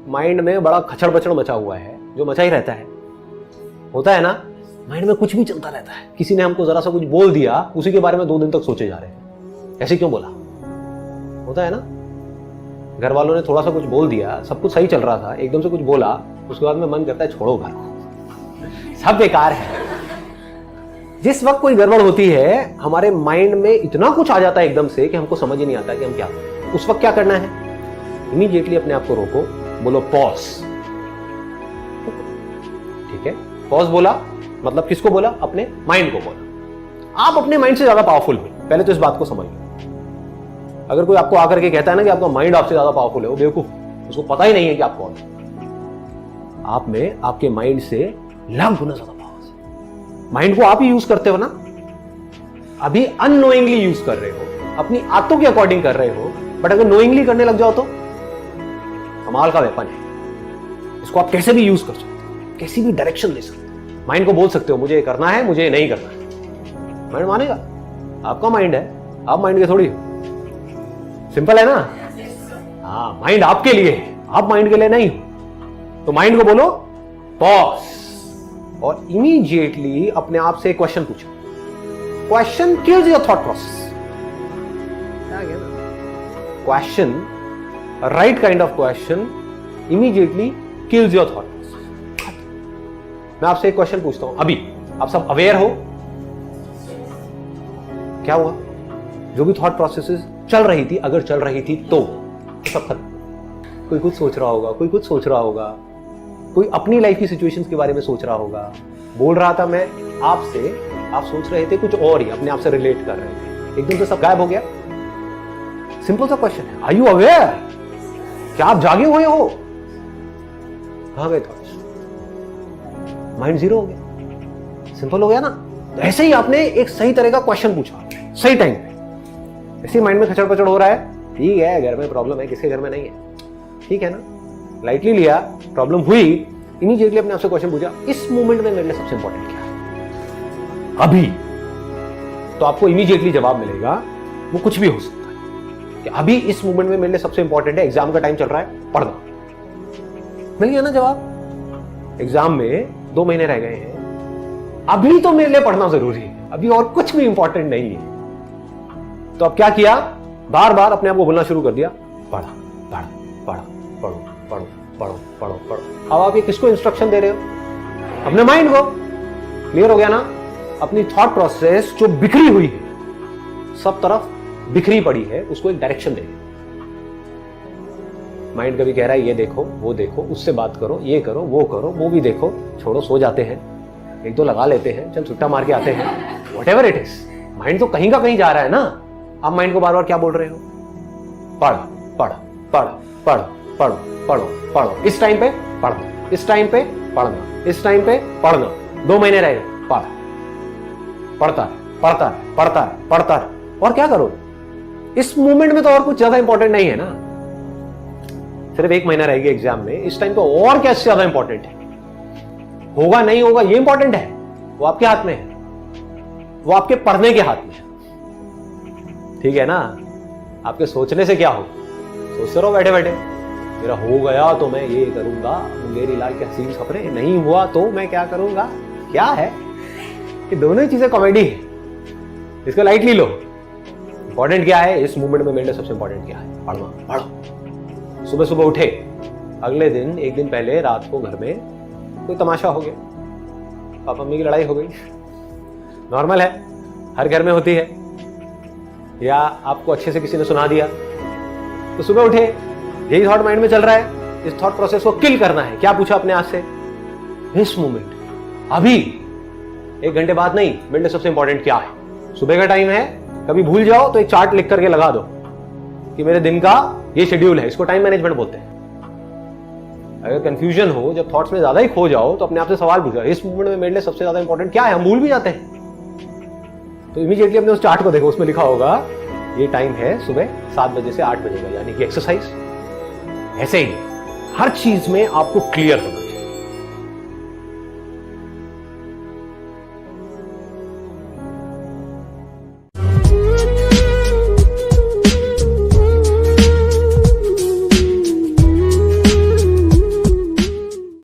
Mind में बड़ा खचड़ बचड़ मचा हुआ है, जो मचा ही रहता है, होता है ना, माइंड में कुछ भी चलता रहता है। किसी ने हमको जरा सा कुछ बोल दिया, उसी के बारे में 2 दिन तक सोचे जा रहे हैं, ऐसे क्यों बोला, होता है ना। घर वालों ने थोड़ा सा कुछ बोल दिया, सब कुछ सही चल रहा था, एकदम से कुछ बोला, उसके बाद में मन करता है छोड़ो घर को, सब बेकार है। जिस वक्त कोई गड़बड़ होती है, हमारे माइंड में इतना कुछ आ जाता है एकदम से कि हमको समझ ही नहीं आता कि हम क्या करें। उस वक्त क्या करना है, इमीडिएटली अपने आप को रोको, बोलो पॉज। ठीक है, पॉज बोला मतलब किसको बोला, अपने माइंड को बोला। आप अपने माइंड से ज्यादा पावरफुल हो, पहले तो इस बात को समझ लो। अगर कोई आपको आकर के कहता है ना कि आपका माइंड आपसे ज्यादा पावरफुल है, वो बेवकूफ, उसको पता ही नहीं है कि आप कौन है। आप में आपके माइंड से लाख गुना ज्यादा पावर है। माइंड को आप ही यूज करते हो ना, अभी अननोइंगली यूज कर रहे हो, अपनी आदतों के अकॉर्डिंग कर रहे हो, बट अगर नोइंगली करने लग जाओ तो कमाल का वेपन है। इसको आप कैसे भी यूज कर सकते हो, कैसी भी डायरेक्शन दे सकते हो। माइंड को बोल सकते हो मुझे ये करना है, मुझे ये नहीं करना है, माइंड मानेगा। आपका माइंड है, आप माइंड के थोड़ी हो। सिंपल है ना। हाँ, माइंड आपके लिए है, आप माइंड के लिए नहीं हो। तो माइंड को बोलो पॉज, और इमीडिएटली अपने आप से क्वेश्चन पूछो। Question kills your thought process. Question, right kind of question immediately kills your thought process. मैं आपसे एक क्वेश्चन पूछता हूं, अभी आप सब अवेयर हो क्या हुआ? जो भी थॉट प्रोसेसेस चल रही थी, अगर चल रही थी तो सब खत्म। कोई कुछ सोच रहा होगा, कोई कुछ सोच रहा होगा, कोई अपनी लाइफ की सिचुएशंस के बारे में सोच रहा होगा। बोल रहा था मैं आपसे, आप सोच रहे थे कुछ और ही, अपने आप से रिलेट कर रहे थे, एकदम से सब गायब हो गया। सिंपल सा क्वेश्चन है, आर यू अवेयर? क्या आप जागे हुए हो? कहां गए थॉट्स? माइंड जीरो हो गया। सिंपल हो गया ना। तो ऐसे ही आपने एक सही तरह का क्वेश्चन पूछा सही टाइम पे, ऐसे माइंड में खचड़ पचड़ हो रहा है, ठीक है घर में प्रॉब्लम है, किसके घर में नहीं है, ठीक है ना, लाइटली लिया, प्रॉब्लम हुई, इमीडिएटली अपने आपसे क्वेश्चन पूछा, इस मोमेंट में मेरे लिए सबसे इंपॉर्टेंट क्या है अभी? तो आपको इमीडिएटली जवाब मिलेगा, वो कुछ भी हो सकता है कि अभी इस मोमेंट में मेरे लिए सबसे इंपॉर्टेंट है, एग्जाम का टाइम चल रहा है, पढ़ना। मिल गया ना जवाब। एग्जाम में 2 महीने रह गए हैं, अभी तो मेरे लिए पढ़ना जरूरी है, अभी और कुछ भी इंपॉर्टेंट नहीं है। तो अब क्या किया, बार बार अपने आप को बोलना शुरू कर दिया, पढ़ा पढ़ा पढ़ा पढ़ो पढ़ो पढ़ो पढ़ो पढ़ो। अब आप ये किसको इंस्ट्रक्शन दे रहे हो? अपने माइंड को। क्लियर हो गया ना? अपनी थॉट प्रोसेस जो बिखरी हुई है, सब तरफ बिखरी पड़ी है, उसको एक डायरेक्शन दे। माइंड कभी कह रहा है ये देखो, वो देखो, उससे बात करो, ये करो, वो भी देखो, छोड़ो, सो जाते हैं, 1-2 लगा लेते हैं, चल छुट्टा मार के आते हैं, व्हाटएवर इट इज। माइंड तो कहीं का कहीं जा रहा है ना। आप माइंड को बार बार क्या बोल रहे हो? पढ़ पढ़ पढ़ पढ़ पढ़ो पढ़ो पढ़ो, इस टाइम पे पढ़ना, इस टाइम पे पढ़ना, इस टाइम पे पढ़ना। 2 महीने रहे, पढ़, पढ़ता है पढ़ता है पढ़ता है पढ़ता है। और क्या करो इस मोमेंट में? तो और कुछ ज्यादा इंपॉर्टेंट नहीं है ना। सिर्फ 1 महीना रहेगा एग्जाम में, इस टाइम पे और क्या ज्यादा इंपॉर्टेंट है? होगा नहीं होगा ये इंपॉर्टेंट है, वो आपके हाथ में है, वो आपके पढ़ने के हाथ में है। ठीक है ना? आपके सोचने से क्या हो? सोचते रहो बैठे बैठे, मेरा हो गया तो मैं ये करूंगा, मुंगेरी लाल के हसीन सपने, नहीं हुआ तो मैं क्या करूंगा। क्या है ये? दोनों ही चीजें कॉमेडी है, इसको लाइटली लो। इंपॉर्टेंट क्या है इस मूवमेंट में? मेरे लिए सबसे इंपॉर्टेंट क्या है? पढ़ना। पढ़ो। सुबह सुबह उठे, अगले दिन, 1 दिन पहले रात को घर में कोई तमाशा हो गया, पापा मम्मी की लड़ाई हो गई, नॉर्मल है, हर घर में होती है, या आपको अच्छे से किसी ने सुना दिया, तो सुबह उठे, यही थॉट माइंड में चल रहा है, इस थॉट प्रोसेस को किल करना है। क्या पूछा अपने आप से? इस मोमेंट, अभी, 1 घंटे बाद नहीं, मेरे लिए सबसे इंपॉर्टेंट क्या है? सुबह का टाइम है, कभी भूल जाओ तो एक चार्ट लिख करके लगा दो कि मेरे दिन का ये शेड्यूल है, इसको टाइम मैनेजमेंट बोलते हैं। अगर कंफ्यूजन हो, जब थॉट्स में ज्यादा ही खो जाओ, तो अपने आप से सवाल पूछो, इस मोमेंट में मेरे लिए सबसे ज्यादा इंपॉर्टेंट क्या है? हम भूल भी जाते हैं, तो इमीडिएटली अपने उस चार्ट को देखो, उसमें लिखा होगा ये टाइम है सुबह 7 बजे से 8 बजे का, यानी कि एक्सरसाइज। ऐसे ही हर चीज में आपको क्लियर होना।